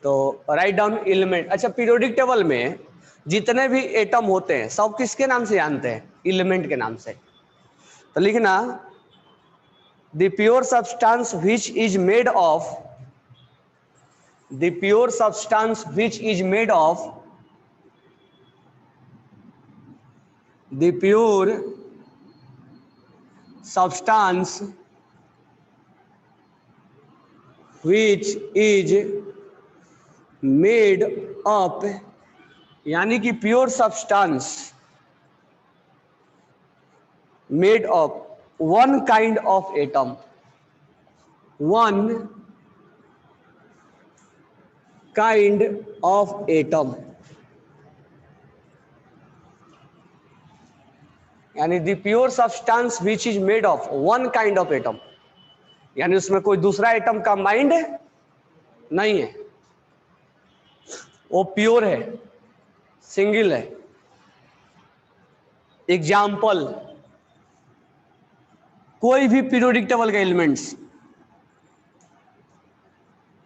तो write down element. अच्छा, periodic table में जितने भी एटम होते हैं सब किसके नाम से जानते हैं? एलिमेंट के नाम से। तो लिखना the pure substance which is made of, the pure substance which is made of, the pure substance which is made up, यानी कि pure substance made of one kind of atom, one kind of atom, यानी the pure substance which is made of one kind of atom, यानी उसमें कोई दूसरा atom का mind नहीं है, वो प्योर है, सिंगल है। एग्जाम्पल, कोई भी पीरियोडिक टेबल के एलिमेंट्स,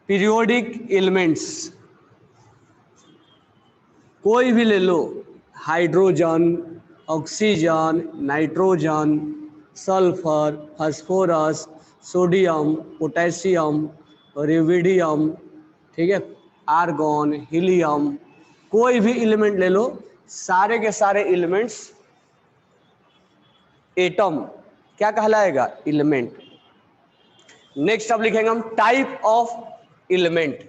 पीरियोडिक एलिमेंट्स कोई भी ले लो, hydrogen, oxygen, nitrogen, sulphur, phosphorus, sodium, potassium, rubidium, ठीक है, आर्गन, हीलियम, कोई भी एलिमेंट ले लो, सारे के सारे एलिमेंट्स एटम क्या कहलाएगा? एलिमेंट। नेक्स्ट अब लिखेंगे हम type of element,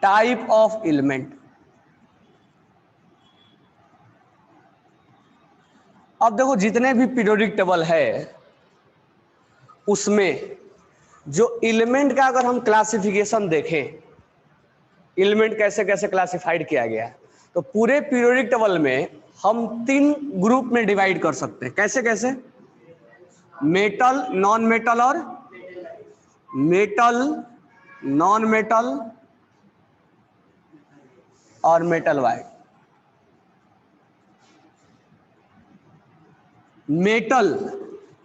type of element. अब देखो जितने भी पीरियोडिक टेबल है उसमें जो एलिमेंट का अगर हम क्लासिफिकेशन देखें, एलिमेंट कैसे कैसे क्लासिफाइड किया गया है, तो पूरे पीरियोडिक टेबल में हम 3 ग्रुप में डिवाइड कर सकते हैं। कैसे कैसे? मेटल, नॉन मेटल और मेटल, नॉन मेटल और मेटल वाइड। मेटल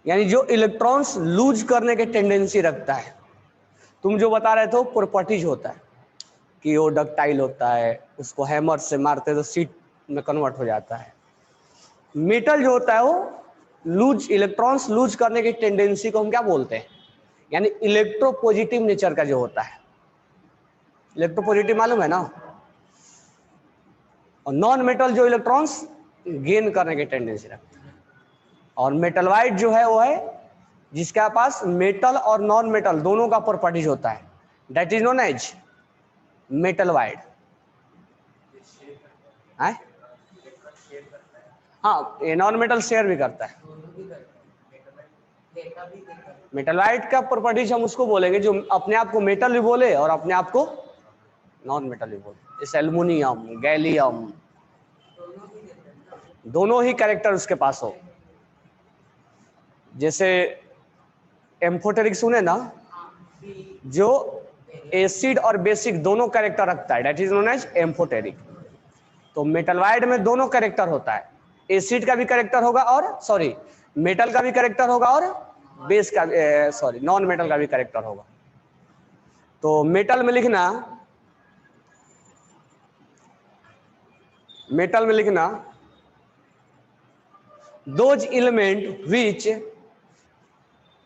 यानी जो इलेक्ट्रॉन्स लूज करने के टेंडेंसी रखता है, तुम जो बता रहे थे वो प्रॉपर्टीज होता है कि वो डक्टाइल होता है, उसको हैमर से मारते तो सीट में कन्वर्ट हो जाता है। मेटल जो होता है वो लूज, इलेक्ट्रॉन्स लूज करने की टेंडेंसी को हम क्या बोलते हैं? यानी इलेक्ट्रोपॉजिटिव नेचर का जो होता है। इलेक्ट्रोपॉजिटिव मालूम है ना? और नॉन मेटल जो इलेक्ट्रॉन्स गेन करने की टेंडेंसी रखता है। और मेटल वाइड जो है वो है जिसके पास मेटल और नॉन मेटल दोनों का प्रॉपर्टीज होता है, that is known as metalloid. हाँ, ये नॉन मेटल शेयर भी करता है। मेटल वाइड का प्रॉपर्टीज हम उसको बोलेंगे जो अपने आप को मेटल भी बोले और अपने आप को नॉन मेटल भी बोले, जैसे एल्युमिनियम, गैलियम, दोनों ही कैरेक्टर उसके पास हो। जैसे एम्फोटेरिक सुने ना, जो एसिड और बेसिक दोनों कैरेक्टर रखता है, that is known as amphoteric. तो मेटल वाइड में दोनों कैरेक्टर होता है, एसिड का भी कैरेक्टर होगा और सॉरी मेटल का भी कैरेक्टर होगा और बेस का सॉरी नॉन मेटल का भी कैरेक्टर होगा। तो मेटल में लिखना, मेटल में लिखना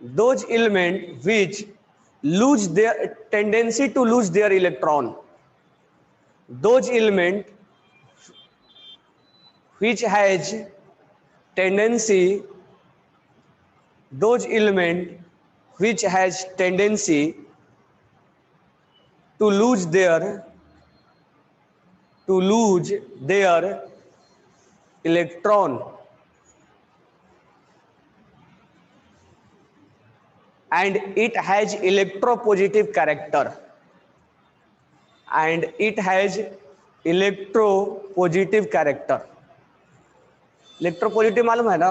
those element which lose their tendency to lose their electron, those element which has tendency, those element which has tendency to lose their electron and it has electropositive character, and it has electropositive character। Electropositive मालूम है ना?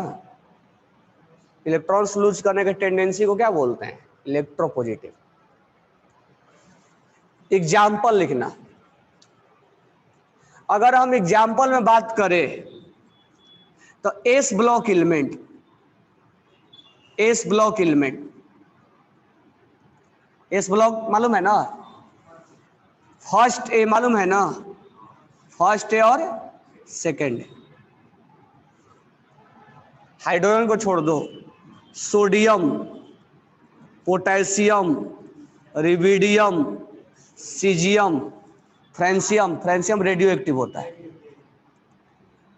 Electrons loose करने के tendency को क्या बोलते हैं? Electropositive. Example लिखना, अगर हम एग्जाम्पल में बात करें तो S block element, S block element, S block मालूम है ना? फर्स्ट ए मालूम है ना, फर्स्ट ए और सेकंड ए। हाइड्रोजन को छोड़ दो, sodium, potassium, rubidium, caesium, francium. Francium radioactive होता है।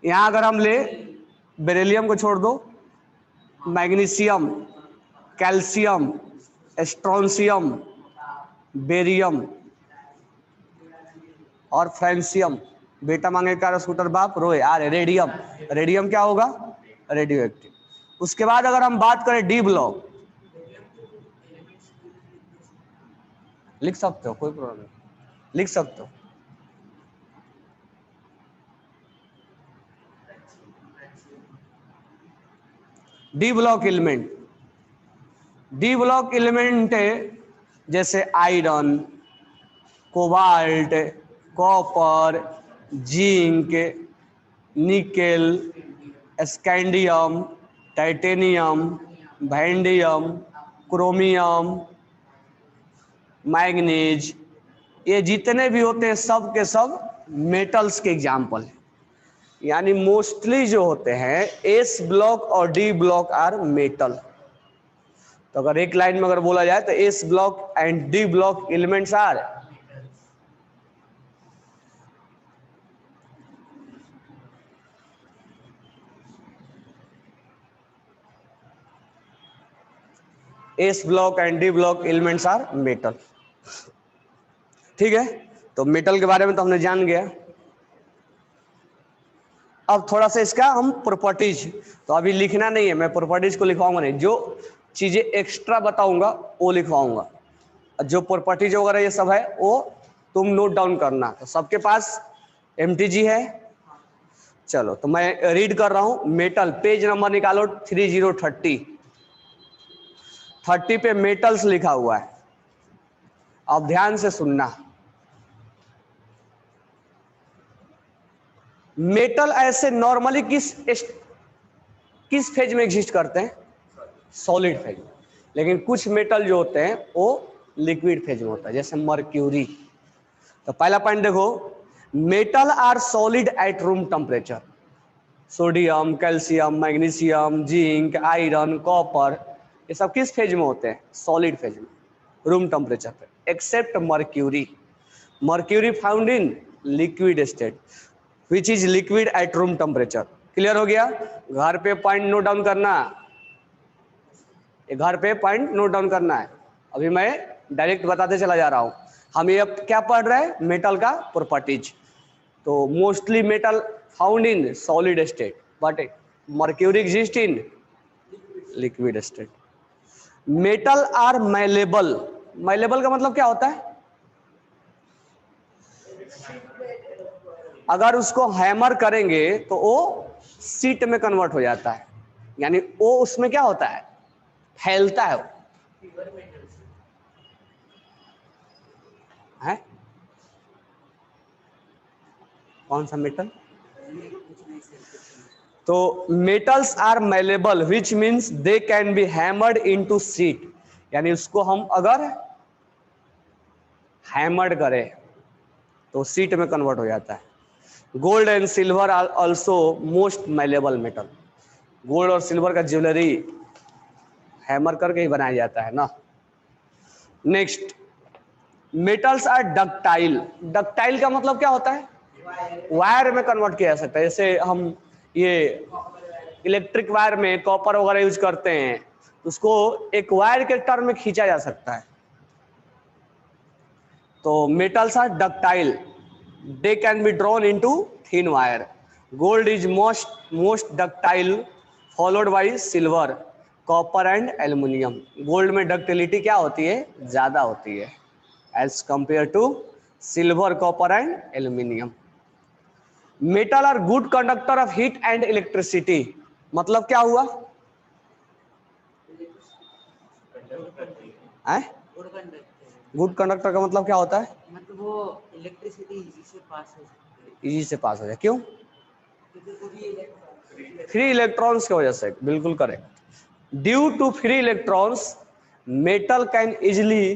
यहां अगर हम ले बेरिलियम को छोड़ दो, मैग्नीशियम, कैल्शियम, स्ट्रोंसियम, बेरियम और फ्रेंसियम। बेटा मांगे का स्कूटर बाप रोए आ रहे। रेडियम, रेडियम क्या होगा, रेडियो एक्टिव। उसके बाद अगर हम बात करें डी ब्लॉक, लिख सकते हो, कोई प्रॉब्लम नहीं, लिख सकते हो। D block element, D block element जैसे iron, cobalt, copper, zinc, nickel, scandium, titanium, vanadium, chromium, manganese, ये जितने भी होते हैं सब के सब मेटल्स के एग्जाम्पल हैं। यानी मोस्टली जो होते हैं एस ब्लॉक और डी ब्लॉक आर मेटल। तो अगर एक लाइन में अगर बोला जाए तो S block and D block elements are S block and D block elements are metal. ठीक है, तो मेटल के बारे में तो हमने जान गया। अब थोड़ा सा इसका हम प्रॉपर्टीज, तो अभी लिखना नहीं है, मैं प्रॉपर्टीज को लिखवाऊंगा नहीं, जो चीजें एक्स्ट्रा बताऊंगा वो लिखवाऊंगा। जो प्रॉपर्टीज वगैरह ये सब है वो तुम नोट डाउन करना। तो सबके पास एमटीजी है। चलो तो मैं रीड कर रहा हूं। मेटल, पेज नंबर निकालो 3030, 30 पे मेटल्स लिखा हुआ है। अब ध्यान से सुनना। मेटल ऐसे नॉर्मली किस फेज में एग्जिस्ट करते हैं, सॉलिड फेज में। लेकिन कुछ मेटल जो होते हैं वो लिक्विड फेज में होता है, जैसे मर्क्यूरी। तो पहला पॉइंट देखो, metal are solid at room temperature. Sodium, calcium, magnesium, zinc, iron, copper, ये सब किस फेज में होते हैं, सॉलिड फेज में, रूम टेम्परेचर पे, except mercury. Mercury found in liquid state which is liquid at room temperature. Clear हो गया। घर पे पॉइंट नोट डाउन करना, घर पे पॉइंट नोट डाउन करना है। अभी मैं डायरेक्ट बताते चला जा रहा हूं। हम ये क्या पढ़ रहे हैं, मेटल का प्रॉपर्टीज। तो mostly metal found in solid state but mercury exist in liquid state. Metal are malleable. Malleable का मतलब क्या होता है, अगर उसको हैमर करेंगे तो वो सीट में कन्वर्ट हो जाता है। यानी वो उसमें क्या होता है, फैलता है। है कौन सा मेटल? तो metals are malleable which means they can be hammered into sheet. यानी उसको हम अगर हैमर्ड करें तो सीट में कन्वर्ट हो जाता है। Gold and silver are also most malleable metal. Gold और सिल्वर का ज्वेलरी हैमर करके ही बनाया जाता है ना। Next, metals are ductile. Ductile का मतलब क्या होता है, वायर में कन्वर्ट किया जा सकता है। जैसे हम ये इलेक्ट्रिक वायर में कॉपर वगैरह यूज करते हैं, उसको एक वायर के टर्म में खींचा जा सकता है। तो metals are ductile, they can be drawn into thin wire. Gold is most ductile followed by silver, copper and aluminium. Gold में डक्टिलिटी क्या होती है, ज्यादा होती है as compared to silver, copper and aluminium. Metal are good conductor of heat and electricity. मतलब क्या हुआ, गुड कंडक्टर का मतलब क्या होता है, मतलब वो इलेक्ट्रिसिटी इजी से पास हो सकती है। इजी से पास हो जाए, क्यों, फ्री इलेक्ट्रॉन्स की वजह से। बिल्कुल correct. Due to free electrons metal can easily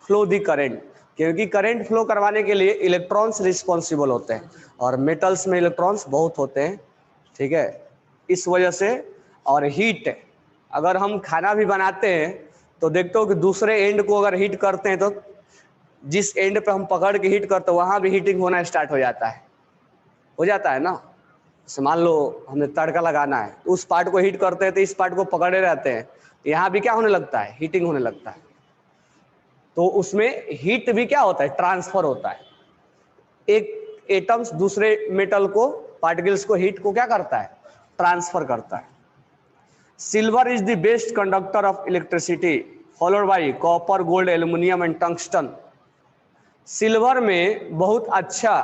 flow the current. क्योंकि करंट फ्लो करवाने के लिए इलेक्ट्रॉन्स रिस्पॉन्सिबल होते हैं और मेटल्स में इलेक्ट्रॉन्स बहुत होते हैं, ठीक है, इस वजह से। और हीट, अगर हम खाना भी बनाते हैं तो देखते हो कि दूसरे एंड को अगर हीट करते हैं तो जिस एंड पे हम पकड़ के हीट करते हैं वहां भी हीटिंग होना स्टार्ट हो जाता है ना। जैसे मान लो हमें तड़का लगाना है, तो उस पार्ट को हीट करते हैं तो इस पार्ट को पकड़े रहते हैं, यहाँ भी क्या होने लगता है, हीटिंग होने लगता है। तो उसमें हीट भी क्या होता है, ट्रांसफर होता है। एक एटम्स दूसरे मेटल को, पार्टिकल्स को, हीट को क्या करता है, ट्रांसफर करता है। Silver is the best conductor of electricity followed by copper, gold, aluminium and tungsten. Silver में बहुत अच्छा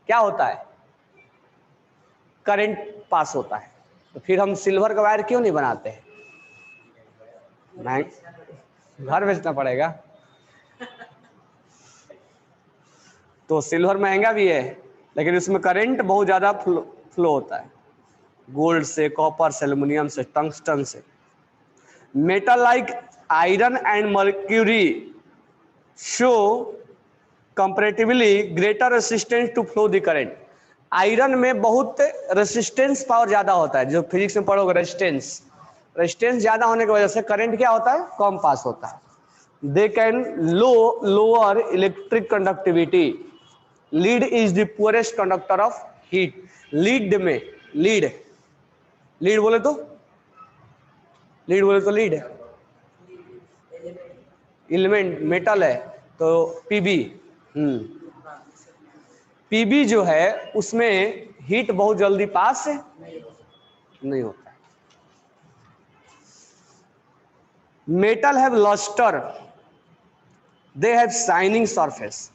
क्या होता है, करंट पास होता है। तो फिर हम सिल्वर का वायर क्यों नहीं बनाते हैं, घर बेचना पड़ेगा। तो सिल्वर महंगा भी है लेकिन उसमें करंट बहुत ज्यादा फ्लो होता है, गोल्ड से, कॉपर से, एल्यूमिनियम से, टंगस्टन से। Metal like iron and mercury show comparatively greater resistance to flow the current. Iron में बहुत रेसिस्टेंस पावर ज्यादा होता है, जो फिजिक्स में पढ़ोगे, रेजिस्टेंस ज्यादा होने की वजह से करंट क्या होता है, कम पास होता है। They can lower electric conductivity. Lead is the poorest conductor of heat. Lead में लीड बोले तो लीड एलिमेंट मेटल है, तो पीबी। पीबी जो है उसमें हीट बहुत जल्दी पास नहीं होता है। Metal have lustre, they have shining surface,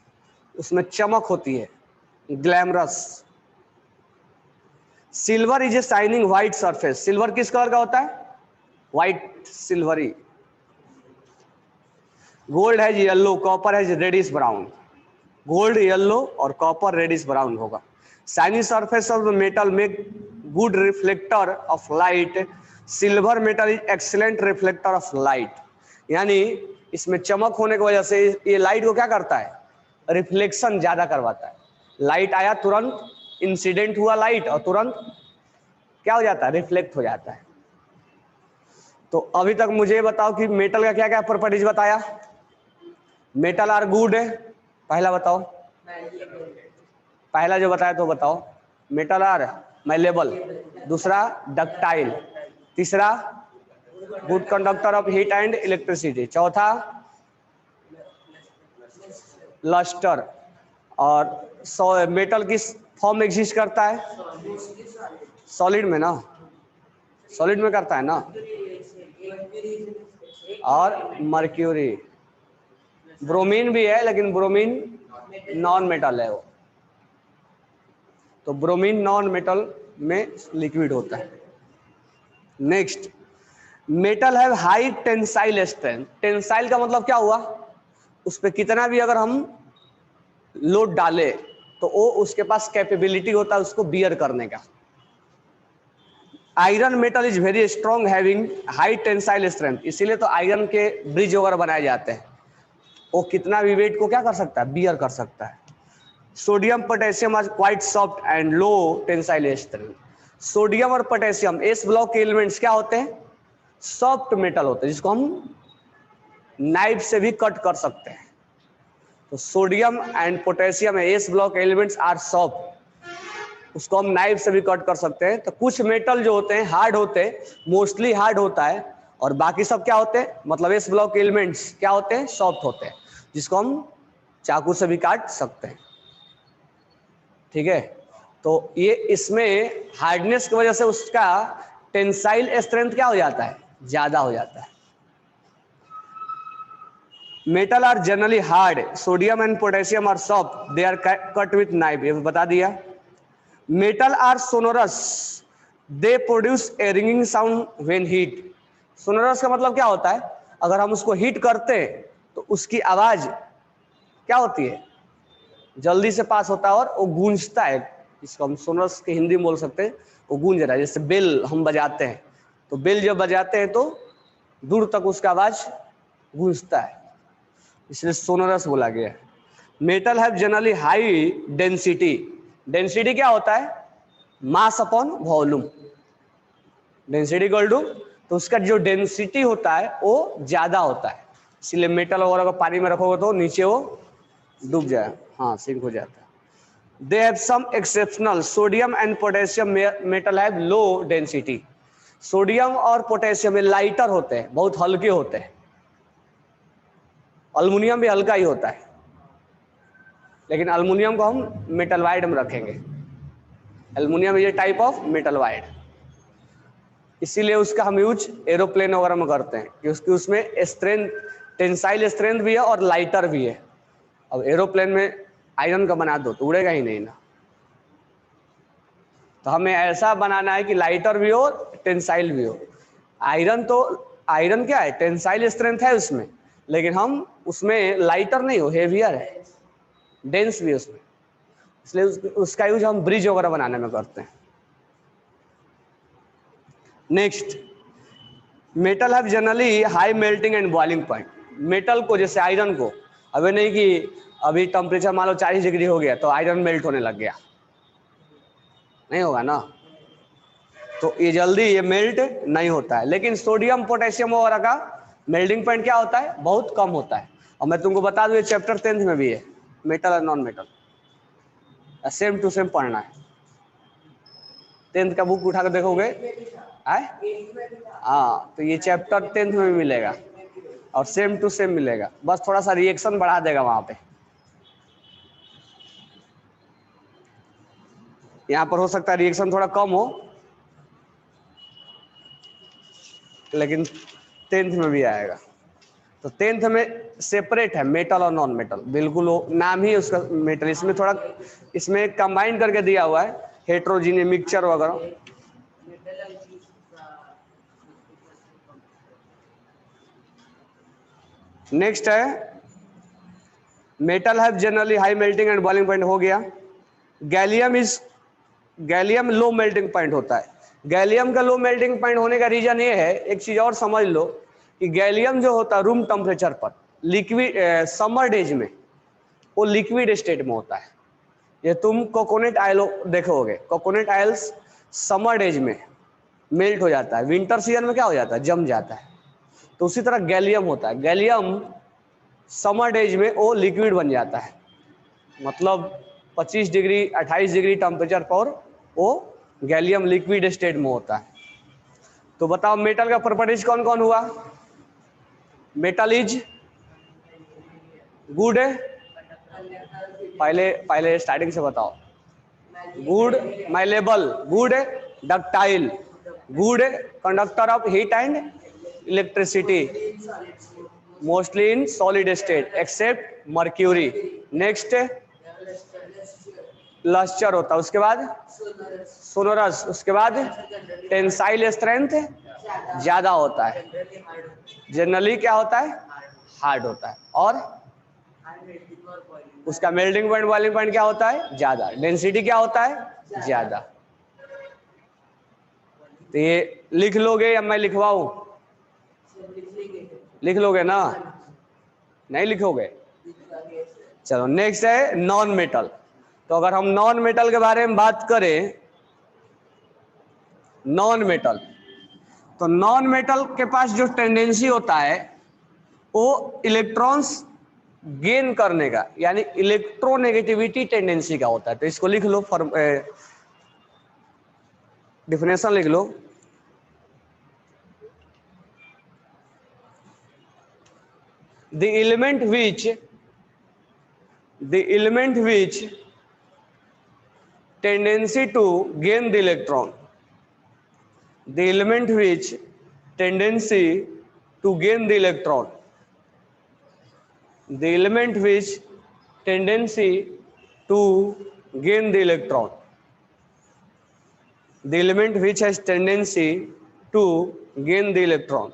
उसमें चमक होती है, glamorous. Silver is a shining white surface. Silver किस कलर का होता है, व्हाइट, सिल्वरी। गोल्ड है येलो, कॉपर है रेडिश ब्राउन। गोल्ड येलो और कॉपर रेडिश ब्राउन होगा। Shining surface of the metal make good reflector of light. Silver metal is excellent reflector of light. यानी इसमें चमक होने की वजह से ये लाइट को क्या करता है, रिफ्लेक्शन ज्यादा करवाता है। लाइट आया, तुरंत इंसिडेंट हुआ लाइट और तुरंत क्या हो जाता है, रिफ्लेक्ट हो जाता है। तो अभी तक मुझे बताओ कि मेटल का क्या क्या प्रॉपर्टीज बताया। मेटल आर गुड है, पहला बताओ, पहला जो बताया तो बताओ। मेटल आर मैलेबल, दूसरा डक्टाइल, तीसरा good conductor of heat and electricity, चौथा लस्टर। और मेटल किस फॉर्म में एग्जिस्ट करता है, सॉलिड में ना, सॉलिड में करता है ना। और मर्क्यूरी, ब्रोमीन भी है लेकिन ब्रोमीन नॉन मेटल है वो, तो ब्रोमीन नॉन मेटल में लिक्विड होता है। Next, metal have high tensile strength. Tensile का मतलब क्या हुआ, उस पर कितना भी अगर हम लोड डाले तो वो उसके पास कैपेबिलिटी होता है उसको बियर करने का। Iron metal is very strong having high tensile strength, इसीलिए तो आयरन के ब्रिज वगैरह बनाए जाते हैं, वो कितना भी वेट को क्या कर सकता है, बियर कर सकता है। Sodium potassium are quite soft and low tensile strength. Sodium और पोटेशियम एस ब्लॉक के एलिमेंट्स क्या होते हैं, सॉफ्ट मेटल होते हैं, जिसको हम नाइफ से भी कट कर सकते हैं। तो sodium and potassium S block elements are soft, उसको हम नाइफ से भी कट कर सकते हैं। तो कुछ मेटल जो होते हैं हार्ड होते हैं, मोस्टली हार्ड होता है, और बाकी सब क्या होते हैं, मतलब एस ब्लॉक एलिमेंट्स क्या होते हैं, सॉफ्ट होते हैं, जिसको हम चाकू से भी काट सकते हैं। ठीक है, तो ये इसमें हार्डनेस की वजह से उसका टेंसाइल स्ट्रेंथ क्या हो जाता है, ज्यादा हो जाता है। Metal are generally hard, sodium and potassium are soft, they are cut with knife, ये बता दिया। Metal are sonorous, they produce a ringing sound when hit. Sonorous का मतलब क्या होता है, अगर हम उसको हीट करते हैं तो उसकी आवाज क्या होती है, जल्दी से पास होता है और वो गूंजता है, इसको हम सोनोरस के हिंदी में बोल सकते हैं, वो गूंज रहा है। जैसे बेल हम बजाते हैं, तो बेल जब बजाते हैं तो दूर तक उसका आवाज गूंजता है, इसलिए सोनोरस बोला गया है। Metal have generally high density. Density क्या होता है? Mass upon volume. Density equal to, तो उसका जो डेंसिटी होता है वो ज्यादा होता है, इसलिए मेटल वगैरह को पानी में रखोगे तो नीचे वो डूब जाए, हाँ सिंक हो जाता है। They have some exceptional sodium and potassium metal have low density. Sodium और पोटेशियम में लाइटर होते हैं, बहुत हल्के होते हैं। अल्युमिनियम भी हल्का ही होता है, लेकिन अल्युमिनियम को हम मेटल वाइड में रखेंगे। Aluminium is a type of metal wide, इसीलिए उसका हम यूज एरोप्लेन वगैरह में करते हैं कि उसकी उसमें स्ट्रेंथ, टेंसाइल स्ट्रेंथ भी है और लाइटर भी है। अब एरोप्लेन में आयरन का बना दो तो उड़ेगा ही नहीं ना, तो हमें ऐसा बनाना है कि लाइटर भी हो, टेंसाइल भी हो। आयरन तो, आयरन क्या है, टेंसाइल स्ट्रेंथ है उसमें, लेकिन हम उसमें लाइटर नहीं हो, हेवियर है, डेंस भी है उसमें, इसलिए उसका यूज हम ब्रिज वगैरह बनाने में करते हैं। Next, metal have generally high melting and boiling point. Metal को, जैसे आयरन को, अभी नहीं कि अभी टेम्परेचर मान लो 40 डिग्री हो गया तो आयरन मेल्ट होने लग गया, नहीं होगा ना, तो ये जल्दी ये मेल्ट नहीं होता है। लेकिन सोडियम पोटेशियम वगैरह का मेल्टिंग पॉइंट क्या होता है, बहुत कम होता है। और मैं तुमको बता दूं ये चैप्टर 10th में भी है, मेटल और non metal, same to same पढ़ना है। 10th का बुक उठा कर देखोगे, हाँ, तो ये चैप्टर 10th में भी मिलेगा और सेम टू सेम मिलेगा, बस थोड़ा सा रिएक्शन बढ़ा देगा वहां पे। यहाँ पर हो सकता है रिएक्शन थोड़ा कम हो, लेकिन 10th में भी आएगा। तो 10th में सेपरेट है मेटल और नॉन मेटल, बिल्कुल वो नाम ही उसका मेटल, इसमें थोड़ा, इसमें कंबाइन करके दिया हुआ है, हेट्रोजीनियस मिक्सचर वगैरह। नेक्स्ट है, metal have generally high melting and boiling point, हो गया। Gallium is, gallium low melting point होता है। गैलियम का लो मेल्टिंग पॉइंट होने का रीजन ये है, एक चीज और समझ लो कि गैलियम जो होता है रूम टेम्परेचर पर, लिक्विड समर डेज में वो लिक्विड स्टेट में होता है। ये तुम कोकोनट ऑयल देखोगे, कोकोनट ऑयल्स समर डेज में मेल्ट हो जाता है, विंटर सीजन में क्या हो जाता है, जम जाता है। तो उसी तरह गैलियम होता है, गैलियम समर डेज में वो लिक्विड बन जाता है, मतलब 25 डिग्री 28 डिग्री टेम्परेचर पर वो गैलियम लिक्विड स्टेट में होता है। तो बताओ मेटल का प्रॉपर्टीज कौन कौन हुआ? मेटल इज गुड, पहले पहले स्टार्टिंग से बताओ। Good malleable, good ductile, good conductor of heat and electricity, mostly in solid state except mercury. Next lustre होता है, उसके बाद सोनोरस, उसके बाद टेंसाइल स्ट्रेंथ ज्यादा होता है, जनरली क्या होता है, हार्ड होता है, और उसका मेल्टिंग पॉइंट बॉइलिंग पॉइंट क्या होता है, ज्यादा। डेंसिटी क्या होता है, ज्यादा। तो ये लिख लोगे या मैं लिखवाऊं? लिख लोगे ना, नहीं लिखोगे? चलो नेक्स्ट है नॉन मेटल। तो अगर हम नॉन मेटल के बारे में बात करें, नॉन मेटल, तो नॉन मेटल के पास जो टेंडेंसी होता है वो इलेक्ट्रॉन्स गेन करने का, यानी इलेक्ट्रोनेगेटिविटी टेंडेंसी का होता है। तो इसको लिख लो, डिफिनेशन लिख लो। the element which tendency to gain the electron, the element which tendency to gain the electron, the element which tendency to gain the electron, the element which has tendency to gain the electron.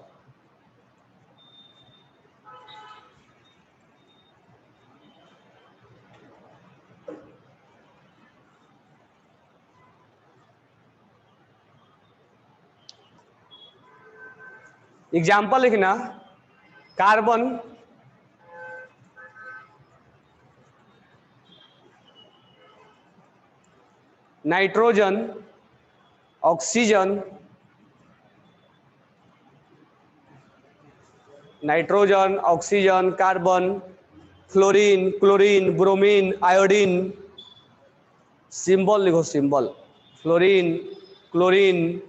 Example लिखना, carbon nitrogen, oxygen, nitrogen, oxygen, carbon, fluorine, chlorine, bromine, iodine, symbol लिखो symbol, fluorine, chlorine,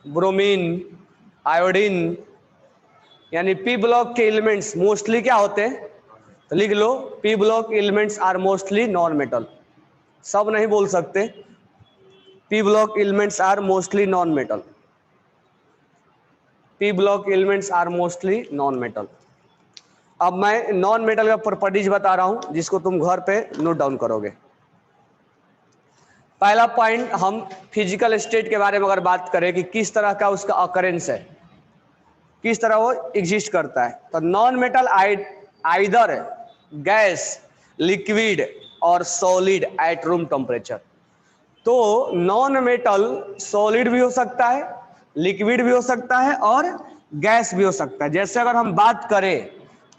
bromine, iodine, यानी P block के elements mostly क्या होते हैं, तो लिख लो P block elements are mostly non metal. सब नहीं बोल सकते, P block elements are mostly non metal, P block elements are mostly non metal. अब मैं नॉन मेटल का प्रॉपर्टीज बता रहा हूं जिसको तुम घर पे नोट डाउन करोगे। पहला पॉइंट, हम फिजिकल स्टेट के बारे में अगर बात करें कि किस तरह का उसका अकरेंस है, किस तरह वो एग्जिस्ट करता है, तो non metal either gas, liquid और सॉलिड एट रूम टेम्परेचर। तो नॉन मेटल सॉलिड भी हो सकता है, लिक्विड भी हो सकता है और गैस भी हो सकता है। जैसे अगर हम बात करें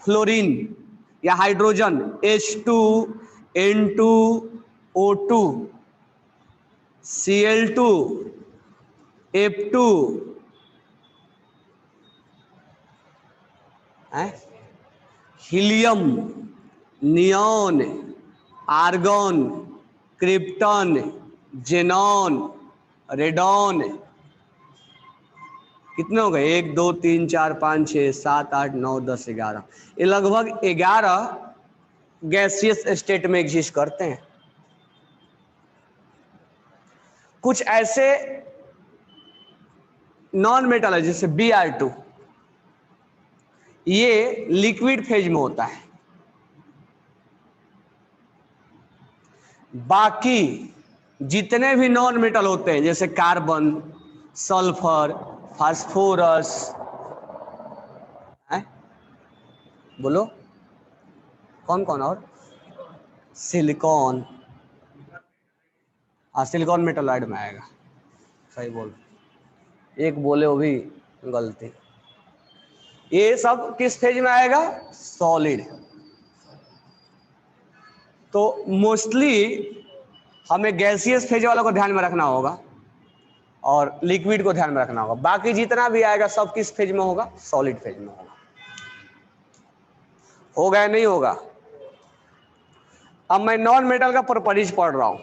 फ्लोरीन या hydrogen H2, N2, O2, Cl2, F2, helium, neon, argon, krypton, xenon, radon, कितने हो गए, 1 2 3 4 5 6 7 8 9 10 11, ये लगभग 11 गैसियस स्टेट में एग्जिस्ट करते हैं। कुछ ऐसे नॉन मेटल है जैसे Br2, ये लिक्विड फेज में होता है। बाकी जितने भी नॉन मेटल होते हैं जैसे कार्बन, सल्फर, फास्फोरस, बोलो कौन कौन, और सिलिकॉन, हाँ सिलिकॉन मेटलॉइड में आएगा, सही बोल, एक बोले वो भी गलती। ये सब किस फेज में आएगा, सॉलिड। तो मोस्टली हमें गैसियस फेज वालों को ध्यान में रखना होगा और लिक्विड को ध्यान में रखना होगा। बाकी जितना भी आएगा सब किस फेज में होगा, सॉलिड फेज में होगा। होगा या नहीं होगा। अब मैं नॉन मेटल का प्रॉपर्टीज पढ़ रहा हूं।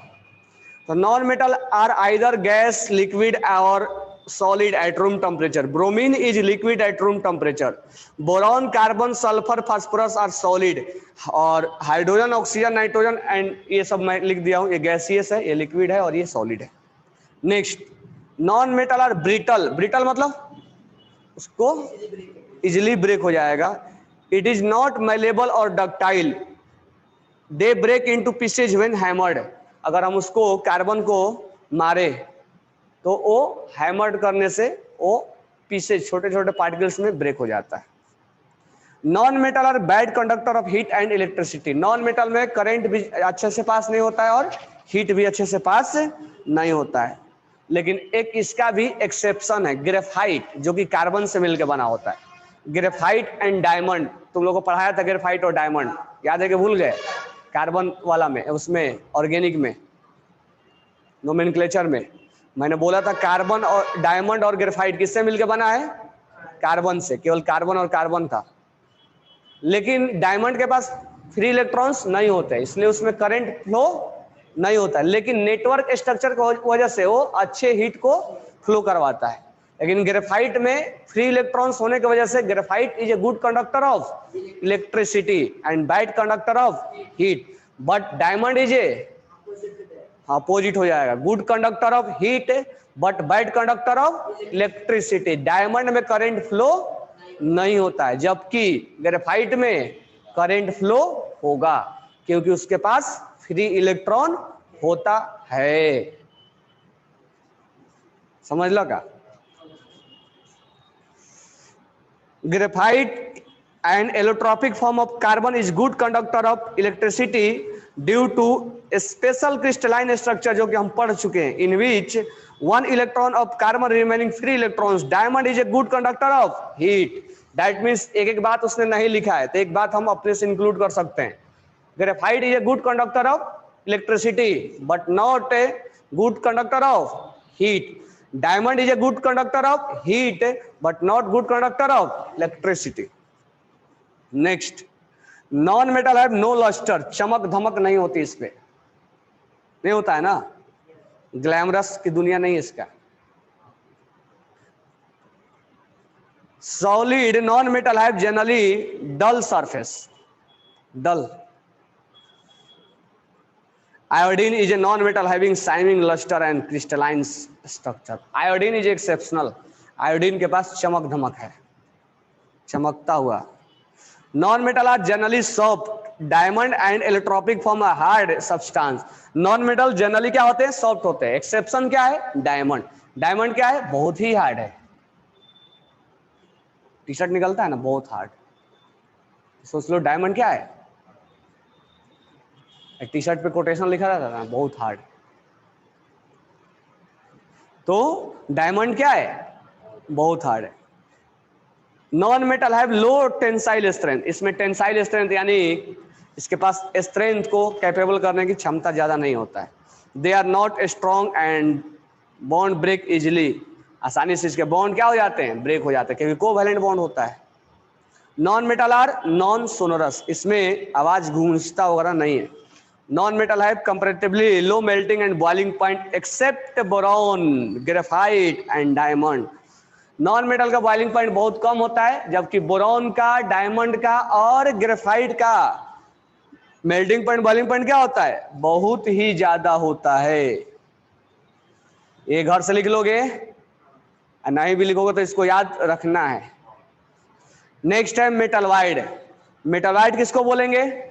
तो non metal are either gas, liquid और solid at room temperature. Bromine is liquid at room temperature. Boron, carbon, sulphur, phosphorus are solid. और हाइड्रोजन, ऑक्सीजन, नाइट्रोजन एंड ये सब मैं लिख दिया हूं, ये गैसियस है, ये लिक्विड है और ये सॉलिड है। Next, non metal are brittle. Brittle मतलब उसको इजिली ब्रेक हो जाएगा। इट इज नॉट मैलेबल और ductile. They break into pieces when hammered. अगर हम उसको कार्बन को मारे तो वो हैमर्ड करने से वो पीसेज, छोटे छोटे पार्टिकल्स में ब्रेक हो जाता है। Non metal are bad conductor of heat and electricity. Non metal में करंट भी अच्छे से पास नहीं होता है और हीट भी अच्छे से पास नहीं होता है। लेकिन एक इसका भी एक्सेप्शन है, ग्रेफाइट, जो कि कार्बन से मिलकर बना होता है। ग्रेफाइट एंड डायमंड, तुम लोगों को पढ़ाया था ग्रेफाइट और डायमंड, याद है कि भूल गए? कार्बन वाला में, उसमें ऑर्गेनिक में, नोमेनक्लेचर में मैंने बोला था कार्बन और डायमंड और ग्रेफाइट किससे मिलकर बना है, कार्बन से। केवल कार्बन और कार्बन था। लेकिन डायमंड के पास फ्री इलेक्ट्रॉन्स नहीं होते, इसलिए उसमें करंट फ्लो नहीं होता है। लेकिन नेटवर्क स्ट्रक्चर की वजह से वो अच्छे हीट को फ्लो करवाता है। लेकिन ग्रेफाइट में फ्री इलेक्ट्रॉन्स होने की वजह से graphite is a good conductor of electricity and bad conductor of heat. But diamond is a opposite हो जाएगा, good conductor of heat but bad conductor of electricity. Diamond में करंट फ्लो नहीं होता है, जबकि ग्रेफाइट में करंट फ्लो होगा क्योंकि उसके पास फ्री इलेक्ट्रॉन होता है। समझ लो क्या? Graphite, an allotropic form of carbon, is good conductor of electricity due to a special crystalline structure जो कि हम पढ़ चुके हैं, in which one electron of carbon remaining free electrons. Diamond is a good conductor of heat. That means एक एक बात उसने नहीं लिखा है तो एक बात हम अपने से इंक्लूड कर सकते हैं। Graphite is a good conductor of electricity but not a good conductor of heat. Diamond is a good conductor of heat but not good conductor of electricity. Next, non metal है no lustre, चमक धमक नहीं होती इस पे, नहीं होता है ना, ग्लैमरस की दुनिया नहीं इसका. सॉलिड नॉन मेटल है generally dull surface, dull. Iodine is a non-metal having shining luster and crystalline structure. Iodine is exceptional. Iodine के पास चमक धमक है, चमकता हुआ. Non-metal are generally soft. Diamond and electropic form a hard substance. Non-metal generally क्या होते हैं, soft होते हैं. एक्सेप्शन क्या है, डायमंड. डायमंड क्या है, बहुत ही हार्ड है. टी शर्ट निकलता है ना, बहुत हार्ड. सोच लो डायमंड क्या है, टी शर्ट पे कोटेशन लिखा रहता था ना, बहुत हार्ड. तो डायमंड क्या है, बहुत हार्ड है. Non metal have low tensile strength. इसमें टेंसाइल स्ट्रेंथ यानी इसके पास स्ट्रेंथ को कैपेबल करने की क्षमता ज्यादा नहीं होता है. They are not strong and bond break easily. आसानी से इसके बॉन्ड क्या हो जाते हैं, ब्रेक हो जाते हैं, क्योंकि कोवैलेंट बॉन्ड होता है. Non metal are non sonorous. इसमें आवाज गूंजता वगैरह नहीं है. नॉन मेटल है comparatively low melting and boiling point except boron, graphite and diamond. Non metal का बॉइलिंग पॉइंट बहुत कम होता है, जबकि बोरॉन का, डायमंड का और ग्रेफाइट का मेल्टिंग पॉइंट, बॉइलिंग पॉइंट क्या होता है, बहुत ही ज्यादा होता है. ये घर से लिख लोगे, नहीं भी लिखोगे तो इसको याद रखना है. नेक्स्ट है मेटलवाइड. मेटलवाइड किसको बोलेंगे,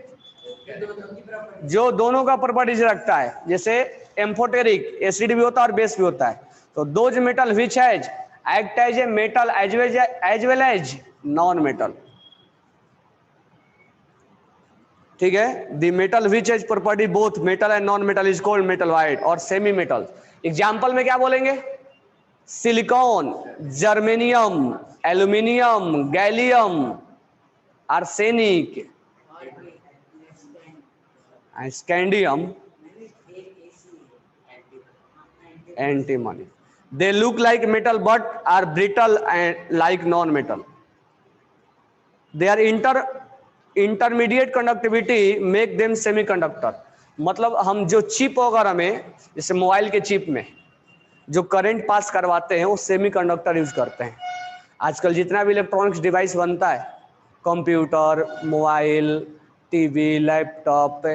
जो दोनों का प्रॉपर्टीज रखता है. जैसे एम्फोटेरिक, एसिड भी होता है और बेस भी होता है. तो those metal which has act as a metal as well as non metal. ठीक है. The metal which has property both metal and non metal is called metalloid. और सेमी मेटल एग्जाम्पल में क्या बोलेंगे, silicon, germanium, aluminium, gallium, arsenic, scandium, antimony. They look like metal but are brittle and like non-metal. Their intermediate conductivity make them semiconductor. मतलब हम जो chip वगैरह में, जैसे मोबाइल के चिप में जो करंट पास करवाते हैं वो सेमीकंडक्टर यूज करते हैं. आजकल जितना भी इलेक्ट्रॉनिक्स डिवाइस बनता है, computer, mobile, TV, laptop,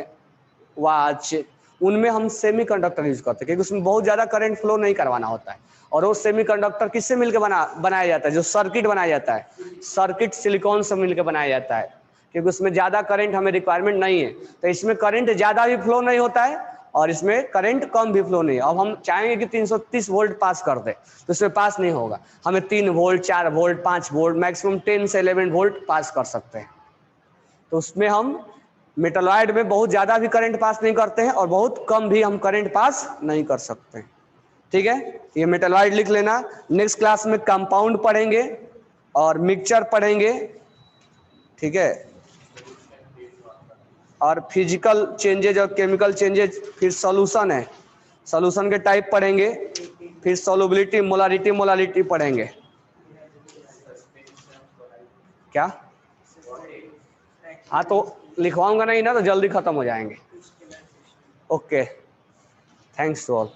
watch, उनमें हम सेमीकंडक्टर यूज करते हैं, क्योंकि उसमें बहुत ज्यादा करंट फ्लो नहीं करवाना होता है. और वो सेमीकंडक्टर किससे मिलकर बनाया जाता है, जो सर्किट बनाया जाता है, सर्किट सिलिकॉन से मिलकर बनाया जाता है, क्योंकि उसमें ज्यादा करंट हमें रिक्वायरमेंट नहीं है. तो इसमें करंट ज्यादा भी फ्लो नहीं होता है और इसमें करंट कम भी फ्लो नहीं है. अब हम चाहेंगे कि 330 वोल्ट पास कर दे, तो इसमें पास नहीं होगा. हमें 3 वोल्ट, 4 वोल्ट, 5 वोल्ट, मैक्सिमम 10 से 11 वोल्ट पास कर सकते हैं. तो उसमें हम मेटलॉइड में बहुत ज्यादा भी करंट पास नहीं करते हैं और बहुत कम भी हम करंट पास नहीं कर सकते. ठीक है, ये मेटलॉइड लिख लेना. नेक्स्ट क्लास में कंपाउंड पढ़ेंगे और मिक्सचर पढ़ेंगे. ठीक है, और फिजिकल चेंजेज और केमिकल चेंजेज, फिर सॉल्यूशन है, सॉल्यूशन के टाइप पढ़ेंगे, फिर सॉल्युबिलिटी, मोलारिटी पढ़ेंगे. क्या, हाँ तो लिखवाऊंगा नहीं ना तो जल्दी खत्म हो जाएंगे. Okay, thanks to all.